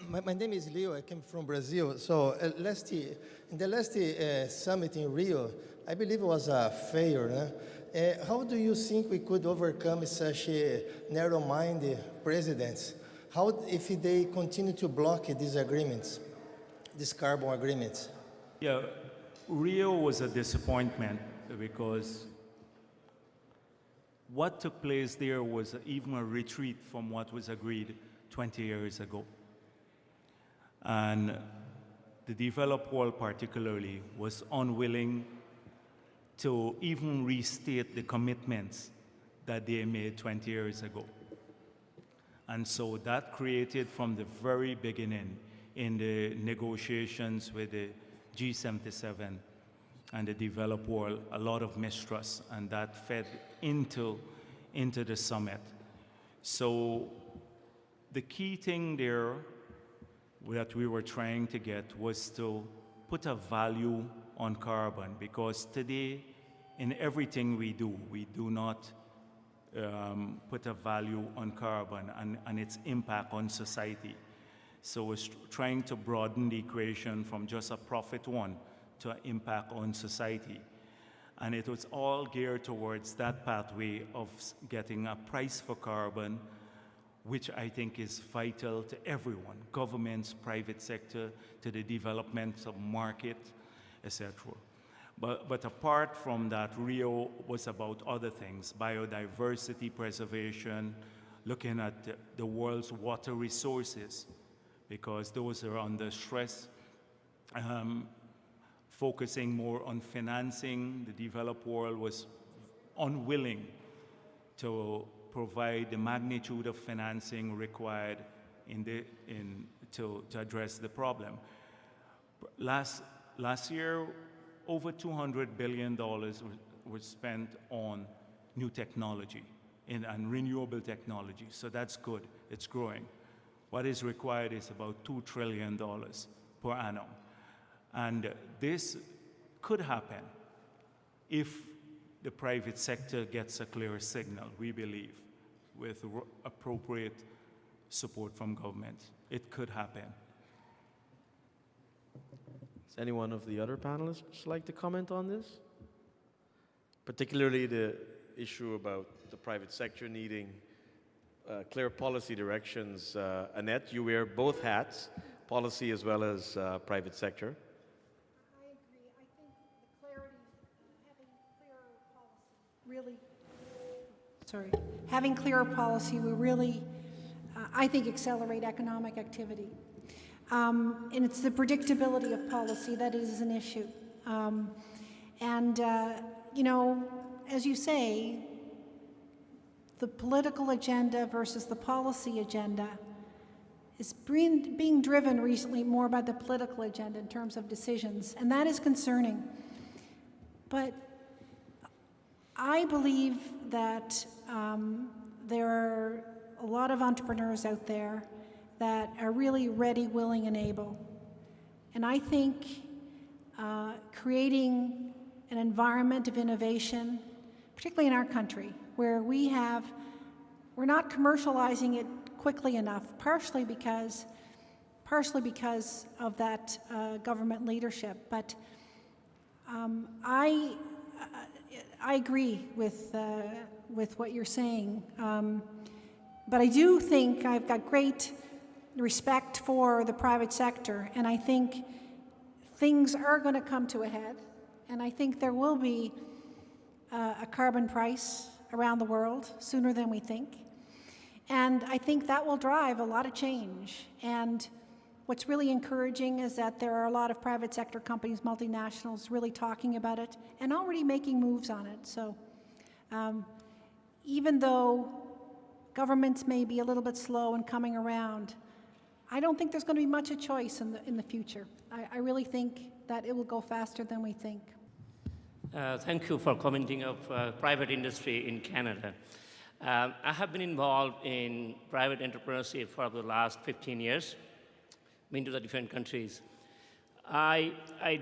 My name is Leo. I came from Brazil. So in the last summit in Rio, I believe it was a failure. How do you think we could overcome such narrow-minded presidents? How if they continue to block these agreements, these carbon agreements? Yeah, Rio was a disappointment because what took place there was even a retreat from what was agreed 20 years ago. And the developed world particularly was unwilling to even restate the commitments that they made 20 years ago. And so that created from the very beginning in the negotiations with the G77 and the developed world a lot of mistrust, and that fed into the summit. So the key thing there that we were trying to get was to put a value on carbon, because today in everything we do not put a value on carbon and its impact on society. So we're trying to broaden the equation from just a profit one to an impact on society. And it was all geared towards that pathway of getting a price for carbon, which I think is vital to everyone, governments, private sector, to the development of market, etc. But apart from that, Rio was about other things: biodiversity preservation, looking at the world's water resources, because those are under stress, focusing more on financing. The developed world was unwilling to provide the magnitude of financing required to address the problem. Last year, over $200 billion was spent on new technology and renewable technology. So that's good, it's growing. What is required is about $2 trillion per annum. And this could happen if the private sector gets a clear signal, we believe, with appropriate support from government. It could happen. Does any one of the other panelists like to comment on this? Particularly the issue about the private sector needing clear policy directions. Annette, you wear both hats, policy as well as private sector. I agree. I think the clarity, having clearer policy will really, I think, accelerate economic activity. And it's the predictability of policy that is an issue. You know, as you say, the political agenda versus the policy agenda is being driven recently more by the political agenda in terms of decisions, and that is concerning. But I believe that there are a lot of entrepreneurs out there that are really ready, willing, and able. And I think creating an environment of innovation, particularly in our country, where we're not commercializing it quickly enough, partially because of that government leadership. But I agree with what you're saying. But I do think I've got great respect for the private sector, and I think things are going to come to a head, and I think there will be a carbon price around the world sooner than we think. And I think that will drive a lot of change. And what's really encouraging is that there are a lot of private sector companies, multinationals, really talking about it and already making moves on it. So even though governments may be a little bit slow in coming around, I don't think there's going to be much a choice in the future. I really think that it will go faster than we think. Thank you for commenting of private industry in Canada. I have been involved in private entrepreneurship for the last 15 years, been to the different countries. I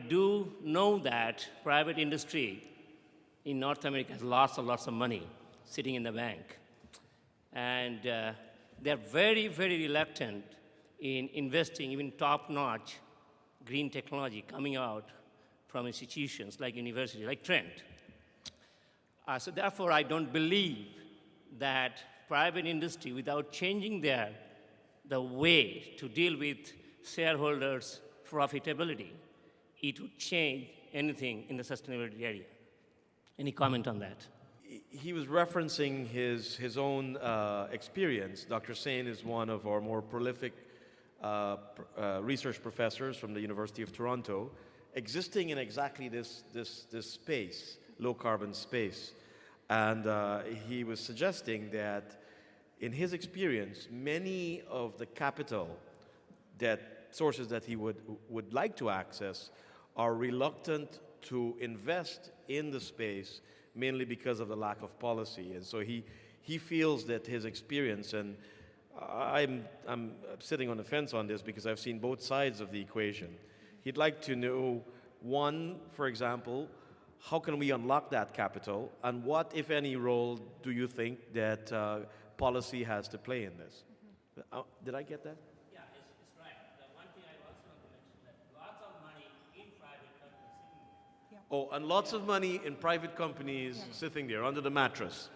do know that private industry in North America has lots of money sitting in the bank. And they're very, very reluctant in investing even top-notch green technology coming out from institutions like universities, like Trent. So therefore, I don't believe that private industry, without changing the way to deal with shareholders' profitability, it would change anything in the sustainability area. Any comment on that? He was referencing his own experience. Dr. Sain is one of our more prolific research professors from the University of Toronto, existing in exactly this space, low carbon space. And he was suggesting that in his experience, many of the capital sources that he would like to access are reluctant to invest in the space, mainly because of the lack of policy. And so he feels that his experience, and I'm sitting on the fence on this because I've seen both sides of the equation. He'd like to know, one, for example, how can we unlock that capital, and what, if any, role do you think that policy has to play in this? Did I get that? Yeah, it's right. The one thing I also want to mention that lots of money in private companies. Oh, and lots of money in private companies sitting there under the mattress.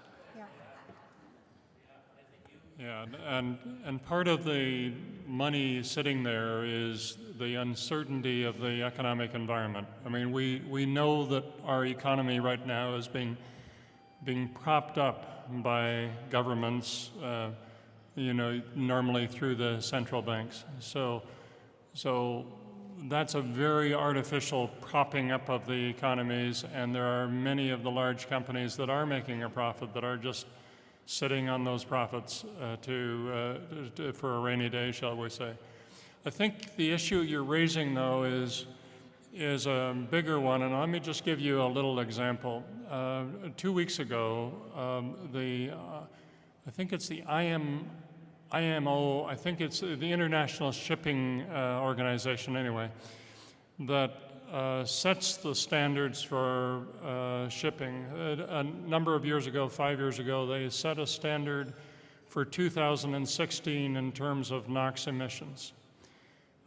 Yeah, and part of the money sitting there is the uncertainty of the economic environment. I mean, we know that our economy right now is being propped up by governments, normally through the central banks. So that's a very artificial propping up of the economies, and there are many of the large companies that are making a profit that are just sitting on those profits for a rainy day, shall we say. I think the issue you're raising, though, is a bigger one, and let me just give you a little example. 2 weeks ago, I think it's the IMO, I think it's the International Shipping Organization anyway, that sets the standards for shipping. A number of years ago, 5 years ago, they set a standard for 2016 in terms of NOx emissions.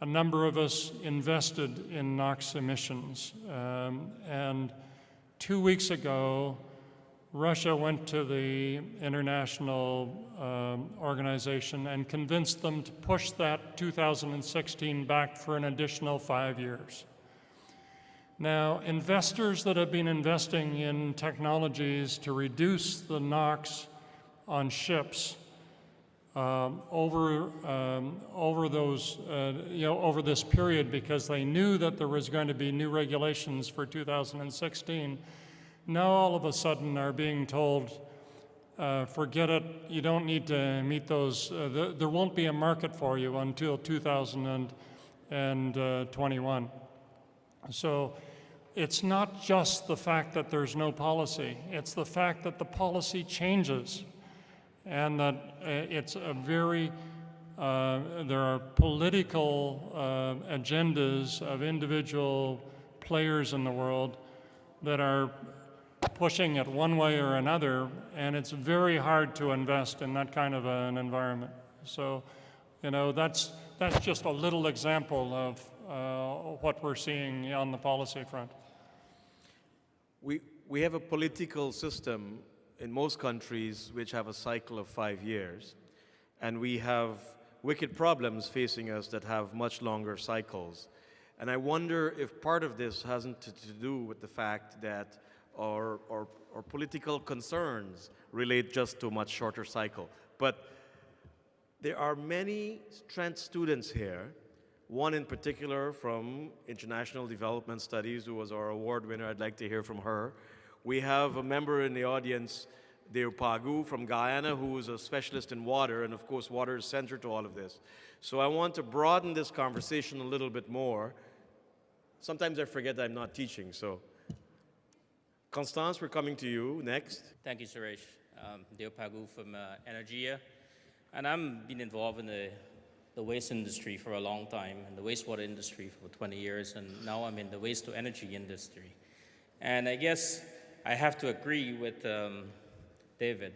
A number of us invested in NOx emissions. And 2 weeks ago, Russia went to the international organization and convinced them to push that 2016 back for an additional 5 years. Now, investors that have been investing in technologies to reduce the NOx on ships over this period, because they knew that there was going to be new regulations for 2016, now all of a sudden are being told, forget it, you don't need to meet those, there won't be a market for you until 2021. So it's not just the fact that there's no policy, it's the fact that the policy changes, and that it's a very, there are political agendas of individual players in the world that are pushing it one way or another, and it's very hard to invest in that kind of an environment. So, that's just a little example of what we're seeing on the policy front. We have a political system in most countries which have a cycle of 5 years, and we have wicked problems facing us that have much longer cycles. And I wonder if part of this hasn't to do with the fact that our political concerns relate just to a much shorter cycle. But there are many Trent students here, one in particular from International Development Studies, who was our award winner. I'd like to hear from her. We have a member in the audience, Deo Pagu from Guyana, who is a specialist in water, and of course water is central to all of this. So I want to broaden this conversation a little bit more. Sometimes I forget that I'm not teaching, so. Constance, we're coming to you next. Thank you, Suresh. Deo Pagu from Energia. And I've been involved in the waste industry for a long time, and the wastewater industry for 20 years, and now I'm in the waste to energy industry. And I guess I have to agree with David,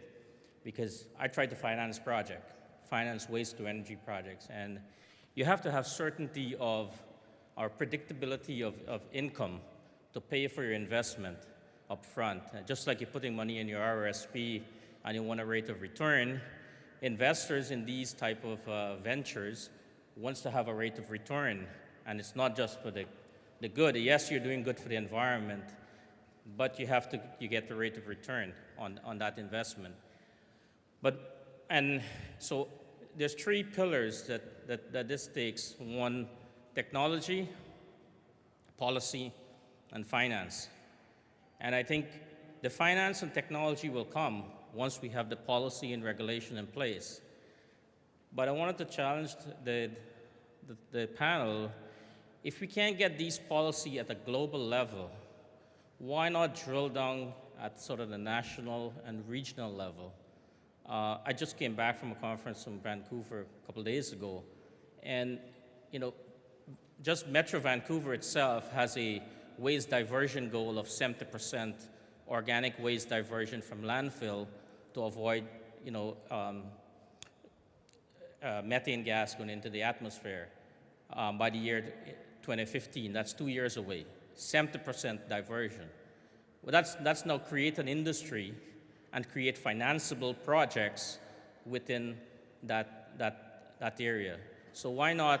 because I tried to finance waste to energy projects, and You have to have certainty of or predictability of income to pay for your investment up front. Just like you're putting money in your RRSP and you want a rate of return, investors in these type of ventures wants to have a rate of return. And it's not just for the good. Yes, you're doing good for the environment, but you get the rate of return on that investment. And so there's three pillars that this takes. One, technology, policy, and finance. And I think the finance and technology will come once we have the policy and regulation in place. But I wanted to challenge the panel, if we can't get these policy at a global level, why not drill down at sort of the national and regional level? I just came back from a conference in Vancouver a couple of days ago, and just Metro Vancouver itself has a waste diversion goal of 70% organic waste diversion from landfill to avoid methane gas going into the atmosphere by the year 2015. That's 2 years away. 70% diversion. Well, that's now create an industry and create financeable projects within that area. So why not,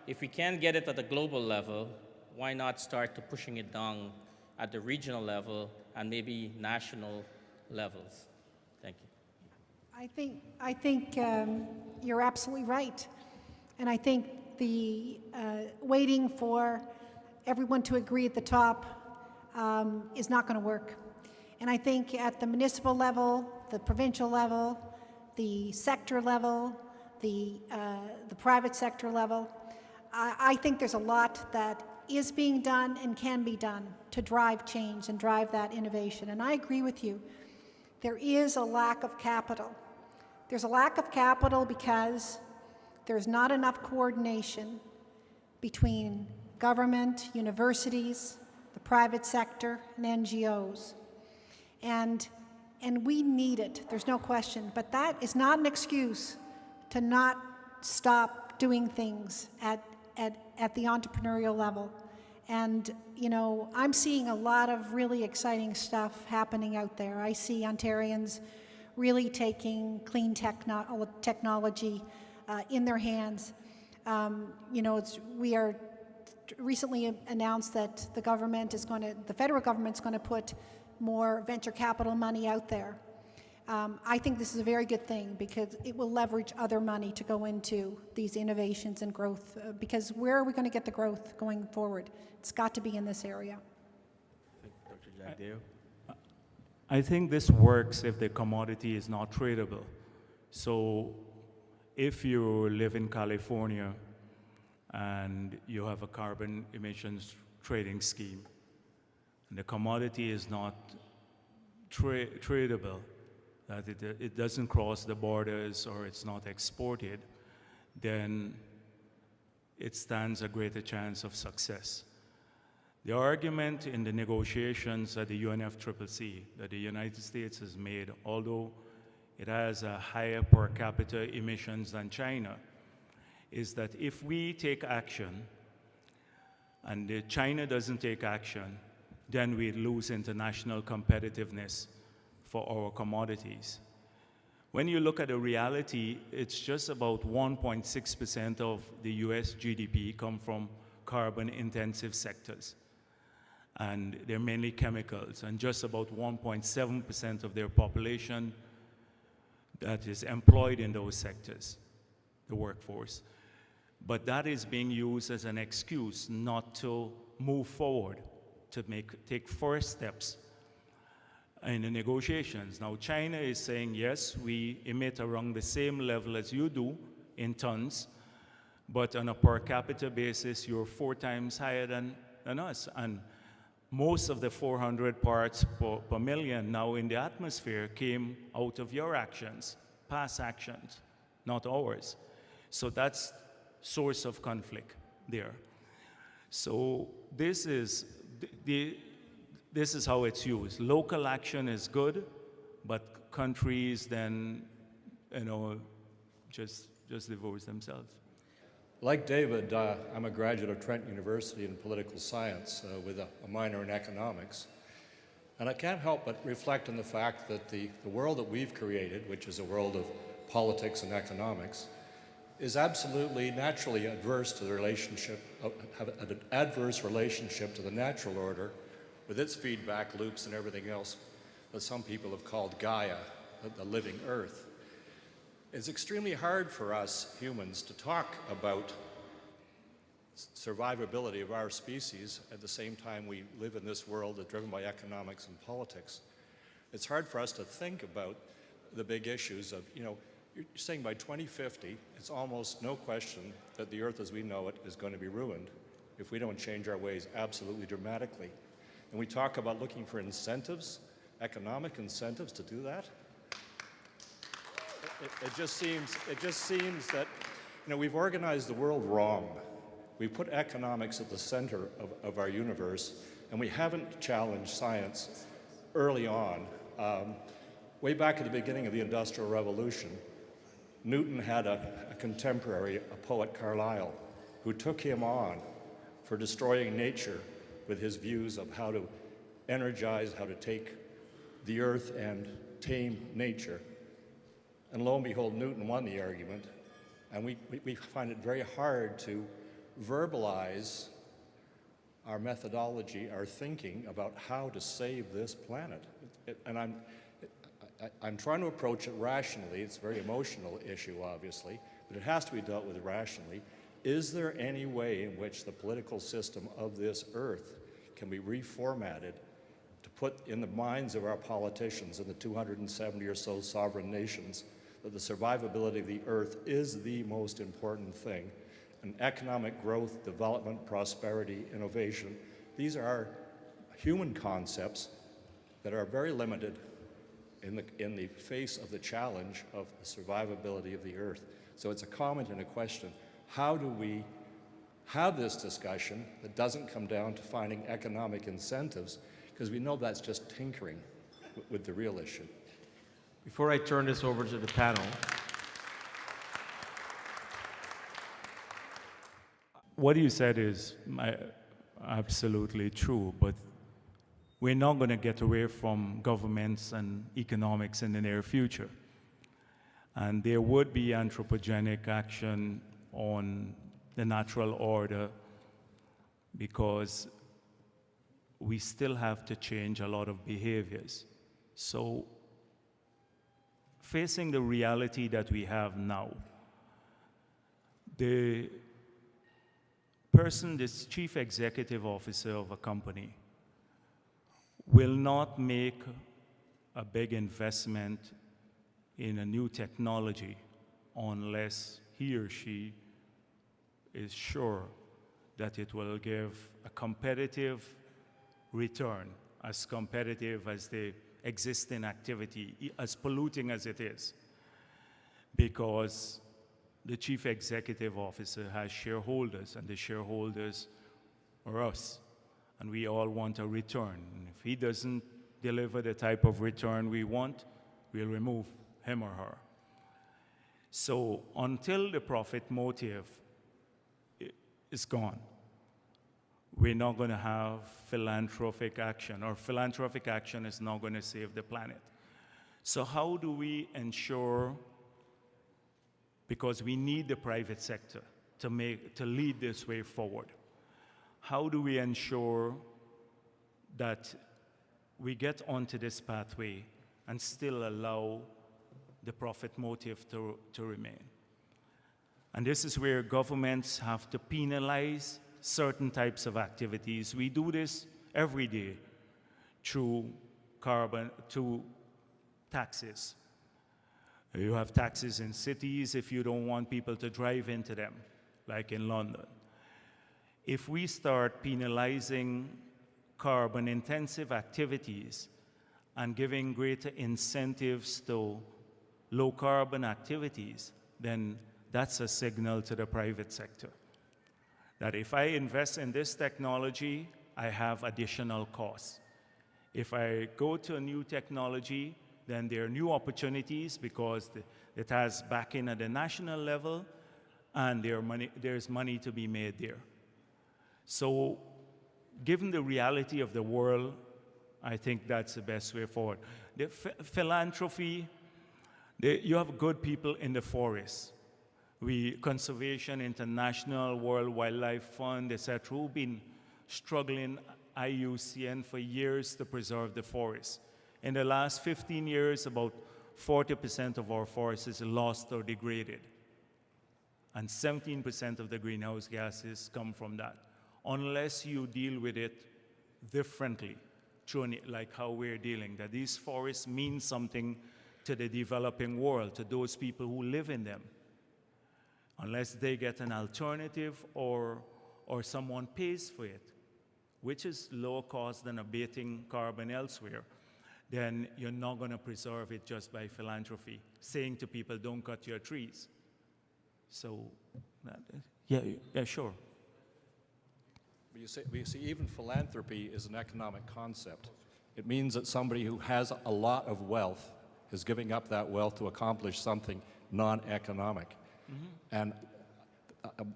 if we can get it at a global level, why not start to pushing it down at the regional level and maybe national levels? Thank you. I think you're absolutely right. And I think the waiting for everyone to agree at the top is not going to work. And I think at the municipal level, the provincial level, the sector level, the private sector level, I think there's a lot that is being done and can be done to drive change and drive that innovation. And I agree with you. There is a lack of capital. There's a lack of capital because there's not enough coordination between government, universities, the private sector, and NGOs. And we need it, there's no question. But that is not an excuse to not stop doing things at the entrepreneurial level. And, I'm seeing a lot of really exciting stuff happening out there. I see Ontarians really taking clean technology in their hands. We are recently announced that the federal government's going to put more venture capital money out there. I think this is a very good thing because it will leverage other money to go into these innovations and growth. Because where are we going to get the growth going forward? It's got to be in this area. Dr. Jagdeo? I think this works if the commodity is not tradable. So if you live in California and you have a carbon emissions trading scheme, and the commodity is not tradable, that it doesn't cross the borders or it's not exported, then it stands a greater chance of success. The argument in the negotiations at the UNFCCC that the United States has made, although it has a higher per capita emissions than China, is that if we take action and China doesn't take action, then we lose international competitiveness for our commodities. When you look at the reality, it's just about 1.6% of the US GDP come from carbon-intensive sectors. And they're mainly chemicals, and just about 1.7% of their population that is employed in those sectors, the workforce. But that is being used as an excuse not to move forward, to take first steps in the negotiations. Now, China is saying, yes, we emit around the same level as you do in tons, but on a per capita basis, you're 4 times higher than us. And most of the 400 parts per million now in the atmosphere came out of your actions, past actions, not ours. So that's source of conflict there. So this is how it's used. Local action is good, but countries then, just divorce themselves. Like David, I'm a graduate of Trent University in political science with a minor in economics. And I can't help but reflect on the fact that the world that we've created, which is a world of politics and economics, is absolutely naturally adverse to the relationship, have an adverse relationship to the natural order with its feedback loops and everything else that some people have called Gaia, the living earth. It's extremely hard for us humans to talk about survivability of our species at the same time we live in this world that's driven by economics and politics. It's hard for us to think about the big issues of, you're saying by 2050, it's almost no question that the earth as we know it is going to be ruined if we don't change our ways absolutely dramatically. And we talk about looking for incentives, economic incentives to do that. It just seems that we've organized the world wrong. We put economics at the center of our universe, and we haven't challenged science early on. Way back at the beginning of the Industrial Revolution, Newton had a contemporary, a poet, Carlyle, who took him on for destroying nature with his views of how to energize, how to take the earth and tame nature. And lo and behold, Newton won the argument, and we find it very hard to verbalize our methodology, our thinking about how to save this planet. And I'm trying to approach it rationally. It's a very emotional issue, obviously, but it has to be dealt with rationally. Is there any way in which the political system of this earth can be reformatted to put in the minds of our politicians in the 270 or so sovereign nations that the survivability of the earth is the most important thing? And economic growth, development, prosperity, innovation, these are human concepts that are very limited in the face of the challenge of the survivability of the earth. So it's a comment and a question. How do we have this discussion that doesn't come down to finding economic incentives? Because we know that's just tinkering with the real issue. Before I turn this over to the panel, What you said is absolutely true, but we're not going to get away from governments and economics in the near future. And there would be anthropogenic action on the natural order because we still have to change a lot of behaviors. So facing the reality that we have now, the person, this chief executive officer of a company, will not make a big investment in a new technology unless he or she is sure that it will give a competitive return, as competitive as the existing activity, as polluting as it is. Because the chief executive officer has shareholders, and the shareholders are us, and we all want a return. And if he doesn't deliver the type of return we want, we'll remove him or her. So until the profit motive is gone, we're not going to have philanthropic action, or philanthropic action is not going to save the planet. So how do we ensure, because we need the private sector to lead this way forward, how do we ensure that we get onto this pathway and still allow the profit motive to remain? And this is where governments have to penalize certain types of activities. We do this every day through taxes. You have taxes in cities if you don't want people to drive into them, like in London. If we start penalizing carbon-intensive activities and giving greater incentives to low-carbon activities, then that's a signal to the private sector that if I invest in this technology, I have additional costs. If I go to a new technology, then there are new opportunities because it has backing at the national level, and there's money to be made there. So given the reality of the world, I think that's the best way forward. The philanthropy, you have good people in the forest. Conservation International, World Wildlife Fund, etc., who've been struggling, IUCN, for years to preserve the forest. In the last 15 years, about 40% of our forest is lost or degraded. And 17% of the greenhouse gases come from that. Unless you deal with it differently, like how we're dealing, that these forests mean something to the developing world, to those people who live in them. Unless they get an alternative or someone pays for it, which is lower cost than abating carbon elsewhere, then you're not going to preserve it just by philanthropy, saying to people, don't cut your trees. So, yeah, sure. But you see, even philanthropy is an economic concept. It means that somebody who has a lot of wealth is giving up that wealth to accomplish something non-economic. Mm-hmm. And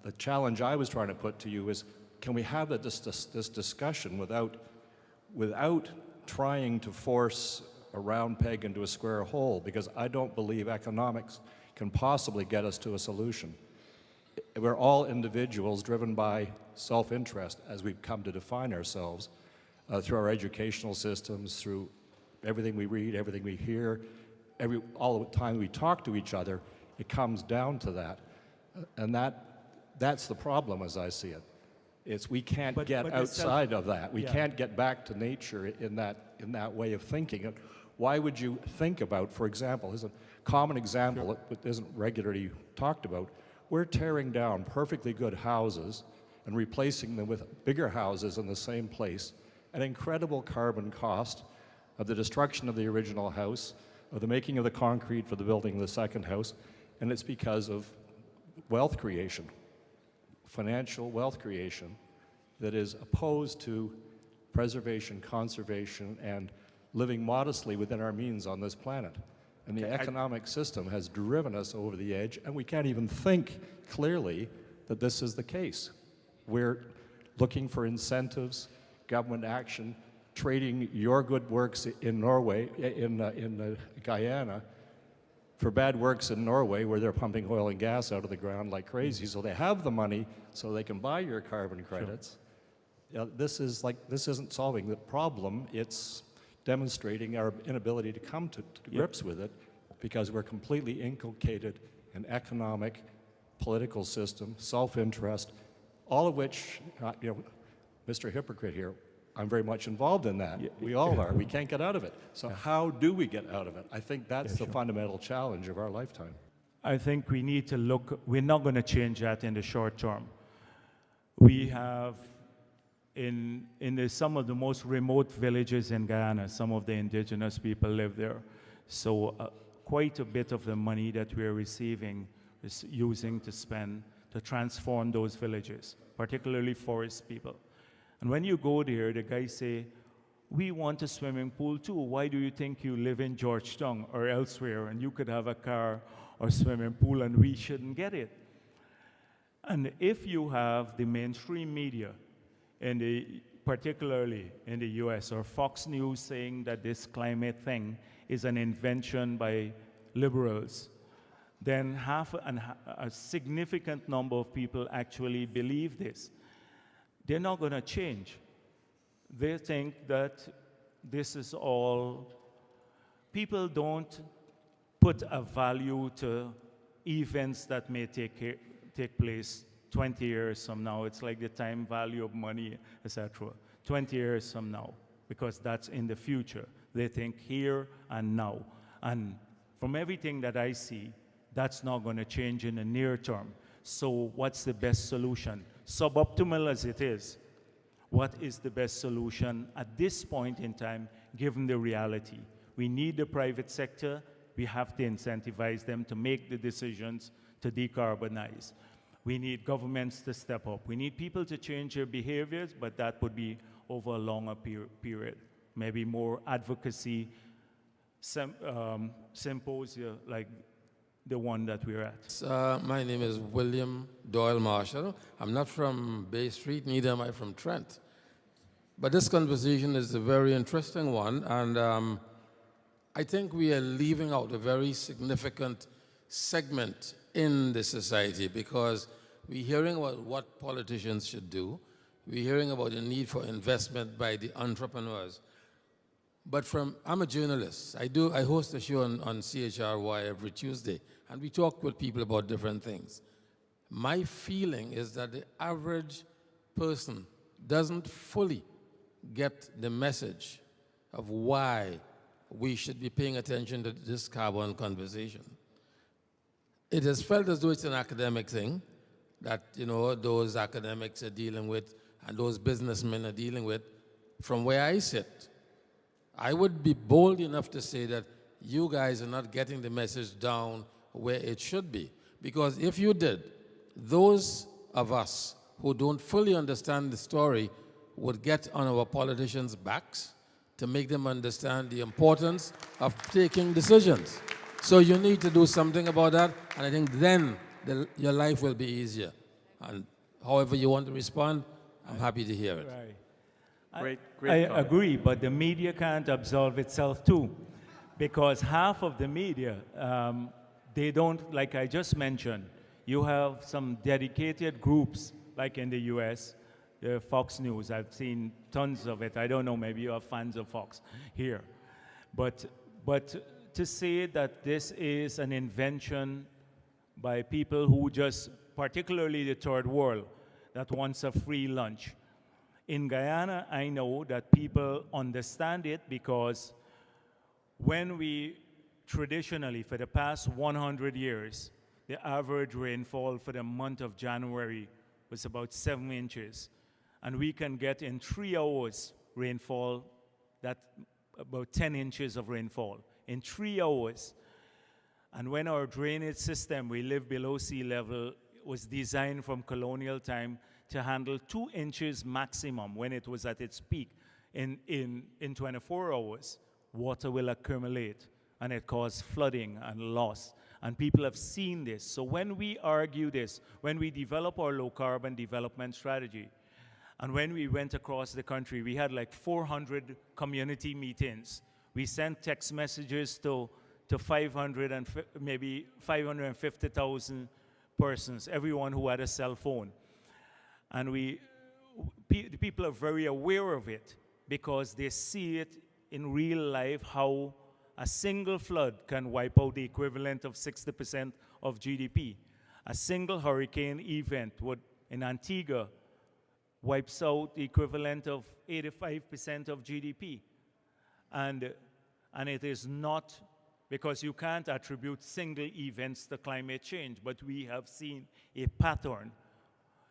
the challenge I was trying to put to you is, can we have this discussion without trying to force a round peg into a square hole? Because I don't believe economics can possibly get us to a solution. We're all individuals driven by self-interest as we've come to define ourselves through our educational systems, through everything we read, everything we hear, all the time we talk to each other. It comes down to that. And that's the problem as I see it. We can't get outside of that. We can't get back to nature in that way of thinking. Why would you think about, for example, here's a common example that isn't regularly talked about. We're tearing down perfectly good houses and replacing them with bigger houses in the same place, an incredible carbon cost of the destruction of the original house, of the making of the concrete for the building of the second house, and it's because of wealth creation, financial wealth creation, that is opposed to preservation, conservation, and living modestly within our means on this planet. And the economic system has driven us over the edge, and we can't even think clearly that this is the case. We're looking for incentives, government action, trading your good works in Norway, in Guyana, for bad works in Norway, where they're pumping oil and gas out of the ground like crazy. So they have the money so they can buy your carbon credits. Sure. This isn't solving the problem. It's demonstrating our inability to come to grips with it, because we're completely inculcated in economic, political system, self-interest, all of which, Mr. Hypocrite here, I'm very much involved in that. We all are. We can't get out of it. So how do we get out of it? I think that's the fundamental challenge of our lifetime. I think we need to look, we're not going to change that in the short term. We have, in some of the most remote villages in Guyana, some of the indigenous people live there. So quite a bit of the money that we're receiving is using to spend to transform those villages, particularly forest people. And when you go there, the guys say, we want a swimming pool too. Why do you think you live in Georgetown or elsewhere and you could have a car or swimming pool and we shouldn't get it? And if you have the mainstream media, particularly in the US, or Fox News saying that this climate thing is an invention by liberals, then a significant number of people actually believe this. They're not going to change. They think that this is all. People don't put a value to events that may take place 20 years from now. It's like the time value of money, etc. 20 years from now, because that's in the future. They think here and now. And from everything that I see, that's not going to change in the near term. So what's the best solution? Suboptimal as it is, what is the best solution at this point in time, given the reality? We need the private sector. We have to incentivize them to make the decisions to decarbonize. We need governments to step up. We need people to change their behaviors, but that would be over a longer period. Maybe more advocacy, symposia like the one that we're at. My name is William Doyle Marshall. I'm not from Bay Street, neither am I from Trent. But this conversation is a very interesting one, and I think we are leaving out a very significant segment in the society, because we're hearing about what politicians should do. We're hearing about the need for investment by the entrepreneurs. But I'm a journalist. I host a show on CHRY every Tuesday, and we talk with people about different things. My feeling is that the average person doesn't fully get the message of why we should be paying attention to this carbon conversation. It is felt as though it's an academic thing that, those academics are dealing with and those businessmen are dealing with. From where I sit, I would be bold enough to say that you guys are not getting the message down where it should be. Because if you did, those of us who don't fully understand the story would get on our politicians' backs to make them understand the importance of taking decisions. So you need to do something about that, and I think then your life will be easier. And however you want to respond, I'm happy to hear it. Right. Great I comment. agree, but the media can't absolve itself too, because half of the media, they don't, like I just mentioned, you have some dedicated groups, like in the US, the Fox News. I've seen tons of it. I don't know, maybe you are fans of Fox here. But to say that this is an invention by people who just, particularly the third world, that wants a free lunch. In Guyana, I know that people understand it because when we traditionally, for the past 100 years, the average rainfall for the month of January was about 7 inches. And we can get in 3 hours rainfall, that about 10 inches of rainfall in 3 hours. And when our drainage system, we live below sea level, was designed from colonial time to handle 2 inches maximum when it was at its peak. In 24 hours, water will accumulate and it causes flooding and loss. And people have seen this. So when we argue this, when we develop our low carbon development strategy, and when we went across the country, we had like 400 community meetings. We sent text messages to 500 and maybe 550,000 persons, everyone who had a cell phone. And the people are very aware of it because they see it in real life, how a single flood can wipe out the equivalent of 60% of GDP. A single hurricane event in Antigua wipes out the equivalent of 85% of GDP. And it is not, because you can't attribute single events to climate change, but we have seen a pattern.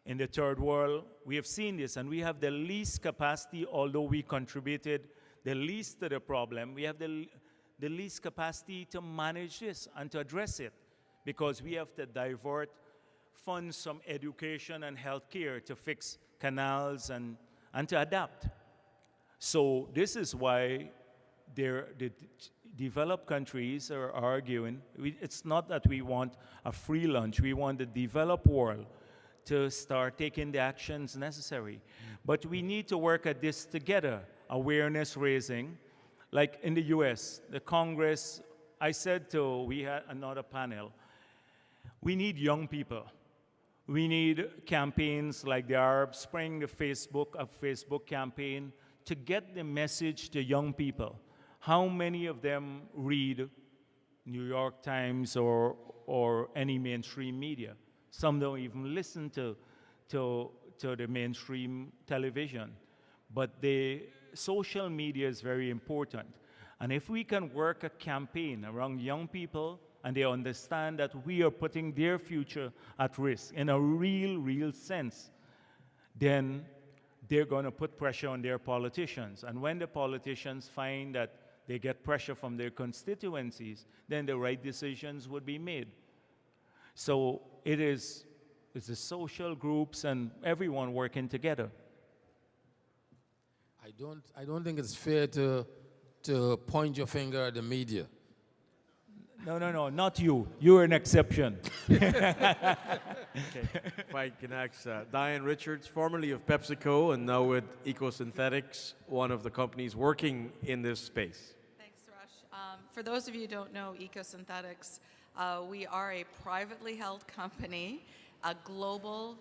In the third world, we have seen this, and we have the least capacity, although we contributed the least to the problem, we have the least capacity to manage this and to address it, because we have to divert funds from education and healthcare to fix canals and to adapt. So this is why the developed countries are arguing. It's not that we want a free lunch. We want the developed world to start taking the actions necessary. But we need to work at this together, awareness raising. Like in the US, the Congress, we had another panel, we need young people. We need campaigns like the Arab Spring, a Facebook campaign to get the message to young people. How many of them read New York Times or any mainstream media? Some don't even listen to the mainstream television. But the social media is very important. And if we can work a campaign around young people and they understand that we are putting their future at risk in a real sense, then they're going to put pressure on their politicians. And when the politicians find that they get pressure from their constituencies, then the right decisions would be made. So it's the social groups and everyone working together. I don't think it's fair to point your finger at the media. No, not you. You're an exception. Okay, if I can ask Diane Richards, formerly of PepsiCo and now with Ecosynthetics, one of the companies working in this space. Thanks, Rush. For those of you who don't know Ecosynthetics, we are a privately held company, a global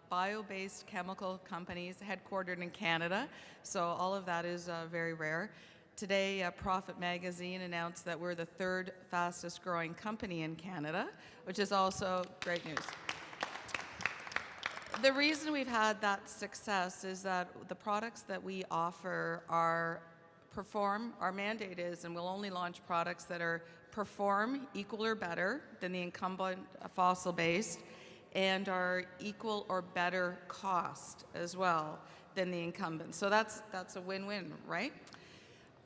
bio-based chemical company headquartered in Canada, so all of that is very rare. Today, Profit Magazine announced that we're the third fastest growing company in Canada, which is also great news. The reason we've had that success is that the products that we offer are our mandate is, and we'll only launch products that perform equal or better than the incumbent fossil-based, and are equal or better cost as well than the incumbent. So that's a win-win, right?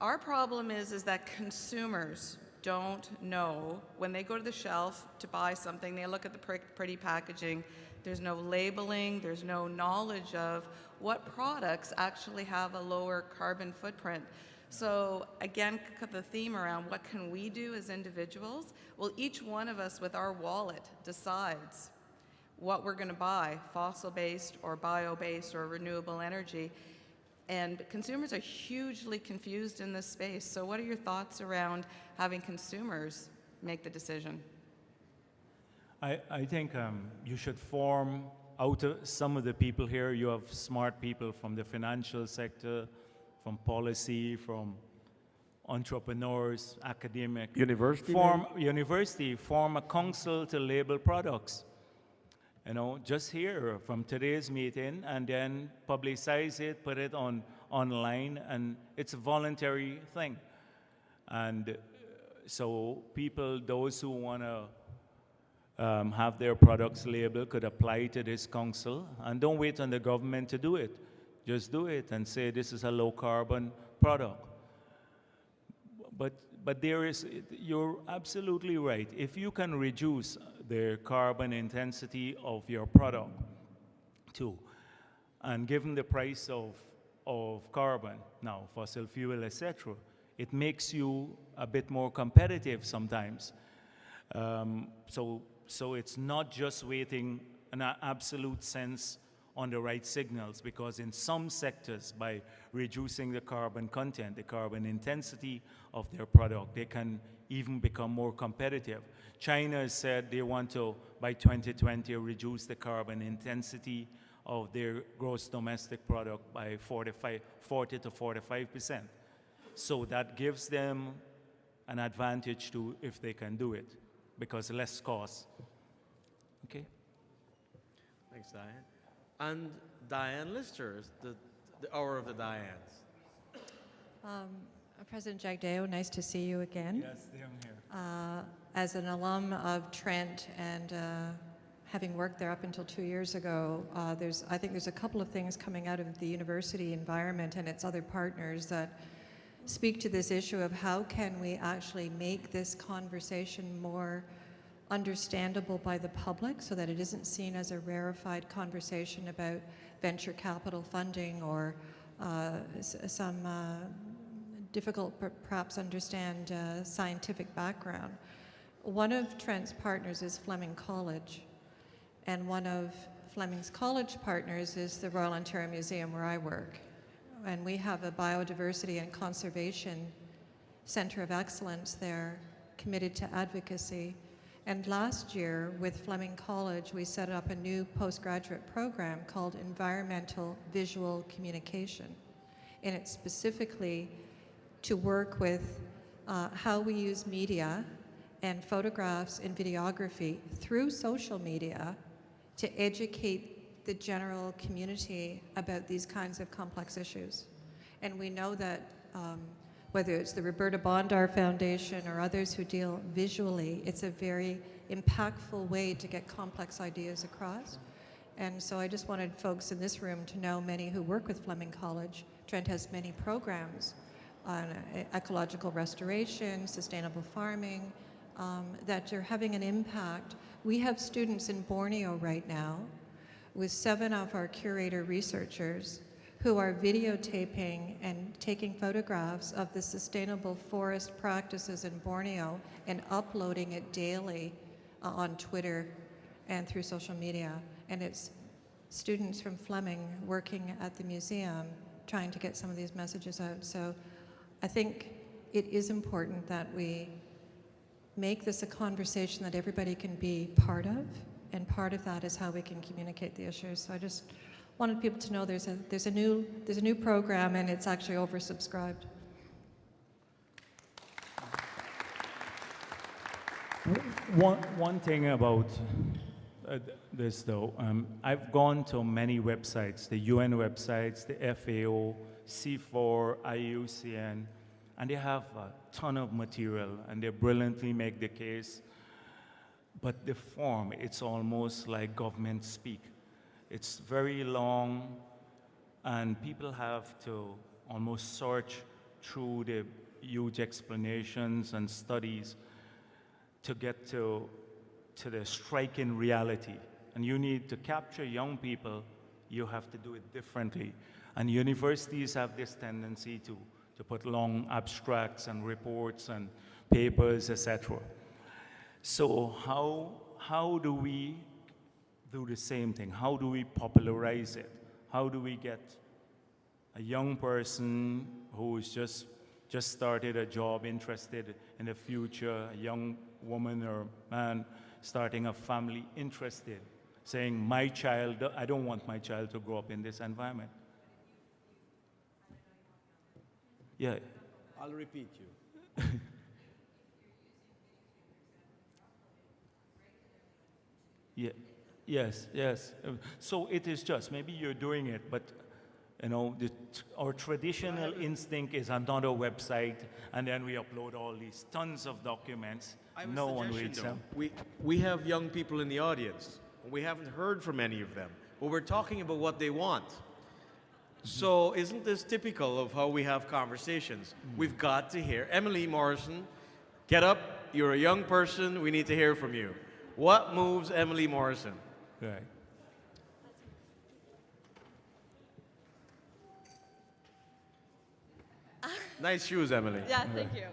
Our problem is that consumers don't know when they go to the shelf to buy something, they look at the pretty packaging, there's no labeling, there's no knowledge of what products actually have a lower carbon footprint. So again, the theme around what can we do as individuals? Well, each one of us with our wallet decides what we're going to buy, fossil-based or bio-based or renewable energy. And consumers are hugely confused in this space. So what are your thoughts around having consumers make the decision? I think you should form out of some of the people here. You have smart people from the financial sector, from policy, from entrepreneurs, academic. University? Form a council to label products. You know, just here from today's meeting, and then publicize it, put it online, and it's a voluntary thing. And so people, those who want to have their products labeled, could apply to this council, and don't wait on the government to do it. Just do it and say this is a low carbon product. But you're absolutely right. If you can reduce the carbon intensity of your product too, and given the price of carbon now, fossil fuel, etc., it makes you a bit more competitive sometimes. So it's not just waiting in an absolute sense on the right signals, because in some sectors, by reducing the carbon content, the carbon intensity of their product, they can even become more competitive. China has said they want to, by 2020, reduce the carbon intensity of their gross domestic product by 40 to 45%. So that gives them an advantage too if they can do it, because less cost. Okay? Thanks, Diane. And Diane Lister, the hour of the Dianes. President Jagdeo, nice to see you again. Yes, I'm here. As an alum of Trent and having worked there up until 2 years ago, I think there's a couple of things coming out of the university environment and its other partners that speak to this issue of how can we actually make this conversation more understandable by the public so that it isn't seen as a rarefied conversation about venture capital funding or some difficult perhaps understand scientific background. One of Trent's partners is Fleming College, and one of Fleming's college partners is the Royal Ontario Museum where I work. And we have a biodiversity and conservation center of excellence there committed to advocacy. And last year with Fleming College, we set up a new postgraduate program called Environmental Visual Communication. And it's specifically to work with how we use media and photographs and videography through social media to educate the general community about these kinds of complex issues. And we know that whether it's the Roberta Bondar Foundation or others who deal visually, it's a very impactful way to get complex ideas across. And so I just wanted folks in this room to know, many who work with Fleming College, Trent has many programs on ecological restoration, sustainable farming, that are having an impact. We have students in Borneo right now with 7 of our curator researchers who are videotaping and taking photographs of the sustainable forest practices in Borneo and uploading it daily on Twitter and through social media. And it's students from Fleming working at the museum trying to get some of these messages out. So I think it is important that we make this a conversation that everybody can be part of, and part of that is how we can communicate the issues. So I just wanted people to know there's a new program, and it's actually oversubscribed. One thing about this, though, I've gone to many websites, the UN websites, the FAO, C4, IUCN, and they have a ton of material, and they brilliantly make the case. But the form, it's almost like government speak. It's very long, and people have to almost search through the huge explanations and studies to get to the striking reality. And you need to capture young people, you have to do it differently. And universities have this tendency to put long abstracts and reports and papers, etc. So how do we do the same thing? How do we popularize it? How do we get a young person who's just started a job, interested in the future, a young woman or man starting a family, interested, saying, my child, I don't want my child to grow up in this environment. Yeah. I'll repeat you. Yeah. Yes, yes. So it is just, maybe you're doing it, but you know, our traditional instinct is another website, and then we upload all these tons of documents. No one reads them. We have young people in the audience. We haven't heard from any of them, but we're talking about what they want. So isn't this typical of how we have conversations? We've got to hear. Emily Morrison, get up. You're a young person. We need to hear from you. What moves Emily Morrison? Right. Nice shoes, Emily. Yeah, thank you.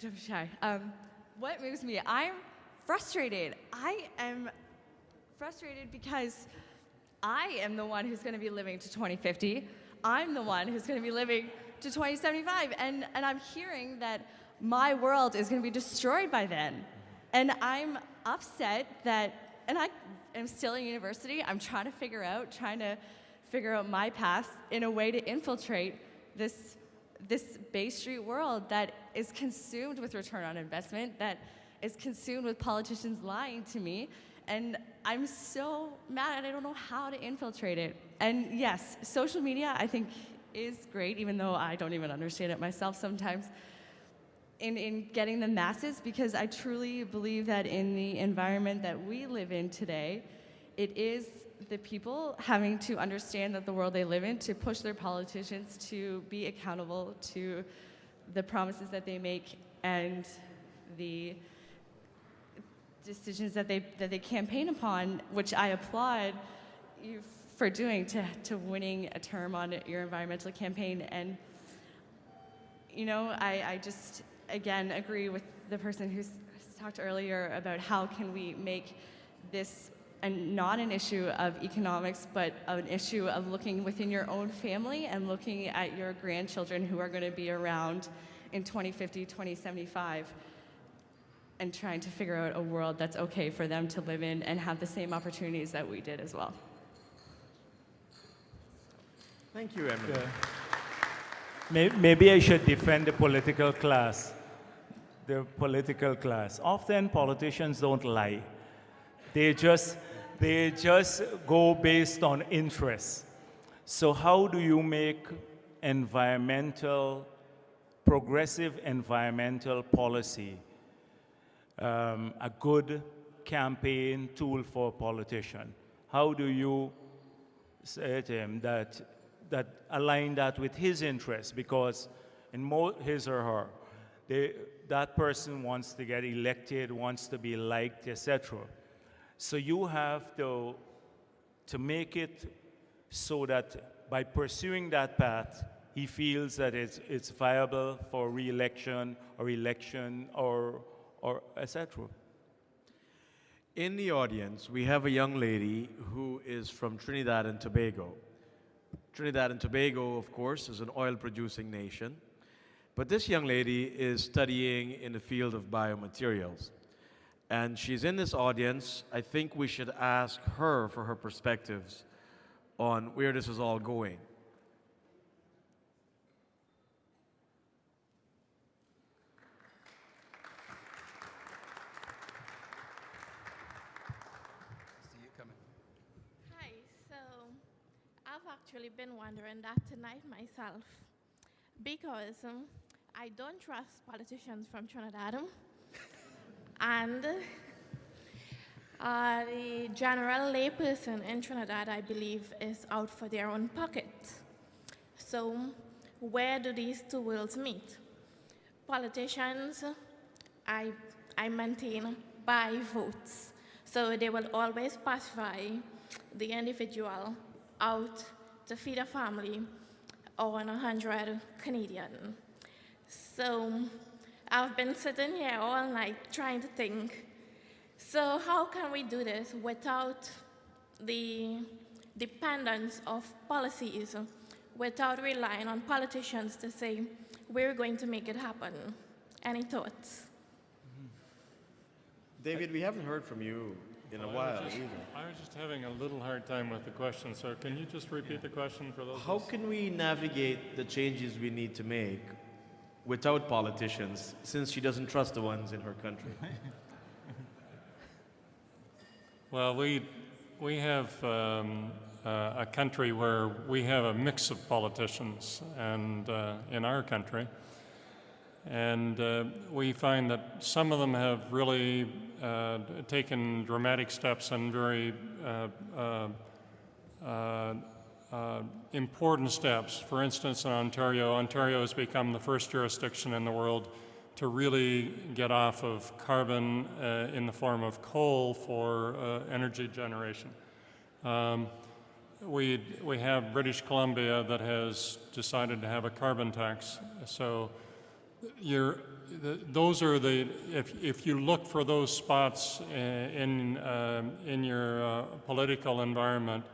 I'm shy. What moves me? I'm frustrated. I am frustrated because I am the one who's going to be living to 2050. I'm the one who's going to be living to 2075. And I'm hearing that my world is going to be destroyed by then. And I'm upset that, and I am still in university. I'm trying to figure out my path in a way to infiltrate this Bay Street world that is consumed with return on investment, that is consumed with politicians lying to me. And I'm so mad and I don't know how to infiltrate it. And yes, social media I think is great, even though I don't even understand it myself sometimes, in getting the masses, because I truly believe that in the environment that we live in today, it is the people having to understand that the world they live in, to push their politicians to be accountable to the promises that they make and the decisions that they campaign upon, which I applaud you for doing, to winning a term on your environmental campaign. And you know, I just again agree with the person who's talked earlier about how can we make this not an issue of economics, but an issue of looking within your own family and looking at your grandchildren who are going to be around in 2050, 2075, and trying to figure out a world that's okay for them to live in and have the same opportunities that we did as well. Thank you, Emily. Yeah. Maybe I should defend the political class. The political class. Often politicians don't lie. They just go based on interests. So how do you make progressive environmental policy a good campaign tool for a politician? How do you say to him that align that with his interests? Because in his or her, that person wants to get elected, wants to be liked, etc. So you have to to make it so that by pursuing that path, he feels that it's viable for re-election or election or etc. In the audience, we have a young lady who is from Trinidad and Tobago. Trinidad and Tobago, of course, is an oil-producing nation. But this young lady is studying in the field of biomaterials. And she's in this audience. I think we should ask her for her perspectives on where this is all going. Hi, so I've actually been wondering that tonight myself because I don't trust politicians from Trinidad and the general layperson in Trinidad, I believe, is out for their own pocket. So where do these two worlds meet? Politicians, I maintain, buy votes. So they will always pacify the individual out to feed a family on 100 Canadian. So I've been sitting here all night trying to think, so how can we do this without the dependence of policies, without relying on politicians to say, we're going to make it happen? Any thoughts? David, we haven't heard from you in a while either. I was just having a little hard time with the question, so can you just repeat the question for those? How can we navigate the changes we need to make without politicians, since she doesn't trust the ones in her country? Well, we have a country where we have a mix of politicians, and in our country, and we find that some of them have really taken dramatic steps and very important steps. For instance, in Ontario, Ontario has become the first jurisdiction in the world to really get off of carbon in the form of coal for energy generation. We have British Columbia that has decided to have a carbon tax. So those are the, if you look for those spots in your political environment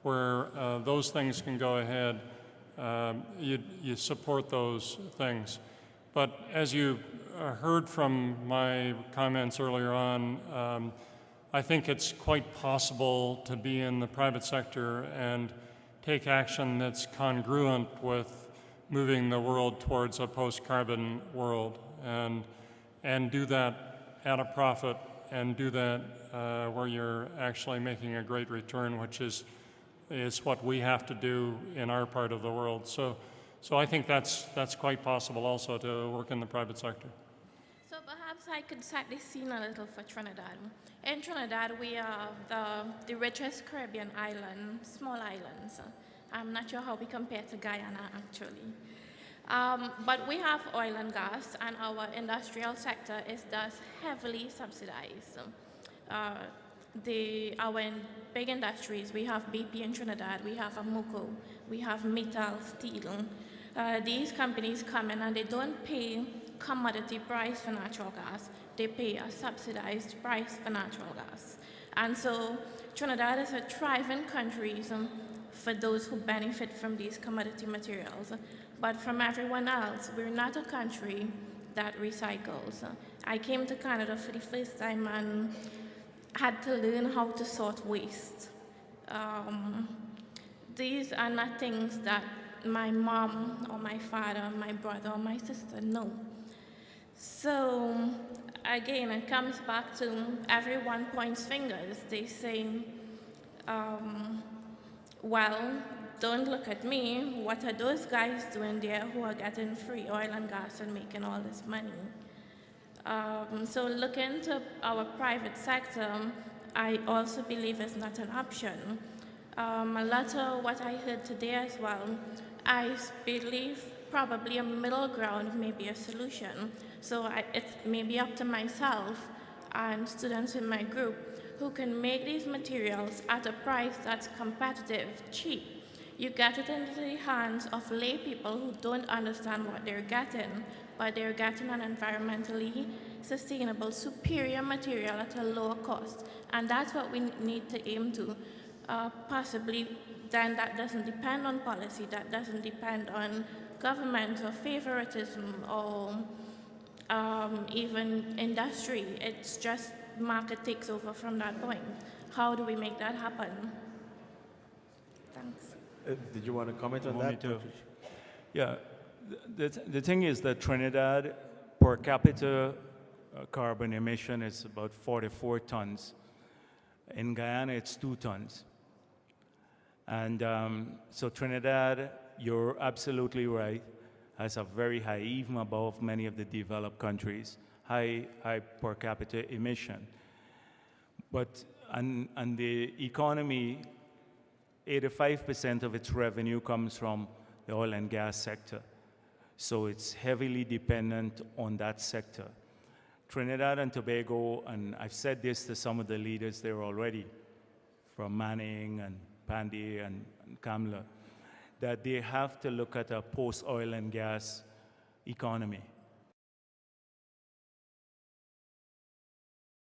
where those things can go ahead, you support those things. But as you heard from my comments earlier on, I think it's quite possible to be in the private sector and take action that's congruent with moving the world towards a post-carbon world, and do that at a profit, and do that where you're actually making a great return, which is what we have to do in our part of the world. So I think that's quite possible also to work in the private sector. So perhaps I could set the scene a little for Trinidad. In Trinidad, we are the richest Caribbean island, small islands. I'm not sure how we compare to Guyana, actually. But we have oil and gas, and our industrial sector is thus heavily subsidized. Our big industries, we have BP in Trinidad, we have Amoco, we have Metal, Steel. These companies come in and they don't pay commodity price for natural gas, they pay a subsidized price for natural gas. And so Trinidad is a thriving country for those who benefit from these commodity materials. But from everyone else, we're not a country that recycles. I came to Canada for the first time and had to learn how to sort waste. These are not things that my mom or my father, my brother or my sister know. So again, it comes back to everyone points fingers. They say, well, don't look at me. What are those guys doing there who are getting free oil and gas and making all this money? So look into our private sector, I also believe is not an option. A lot of what I heard today as well, I believe probably a middle ground may be a solution. So it may be up to myself and students in my group who can make these materials at a price that's competitive, cheap. You get it into the hands of lay people who don't understand what they're getting, but they're getting an environmentally sustainable, superior material at a lower cost. And that's what we need to aim to. Possibly then that doesn't depend on policy, that doesn't depend on government or favoritism or even industry. It's just market takes over from that point. How do we make that happen? Thanks. Did you want to comment on that? Yeah, the thing is that Trinidad per capita carbon emission is about 44 tons. In Guyana, it's 2 tons. And so Trinidad, you're absolutely right, has a very high, even above many of the developed countries, high per capita emission. But and the economy, 85% of its revenue comes from the oil and gas sector. So it's heavily dependent on that sector. Trinidad and Tobago, and I've said this to some of the leaders there already, from Manning and Pandy and Kamla, that they have to look at a post-oil and gas economy.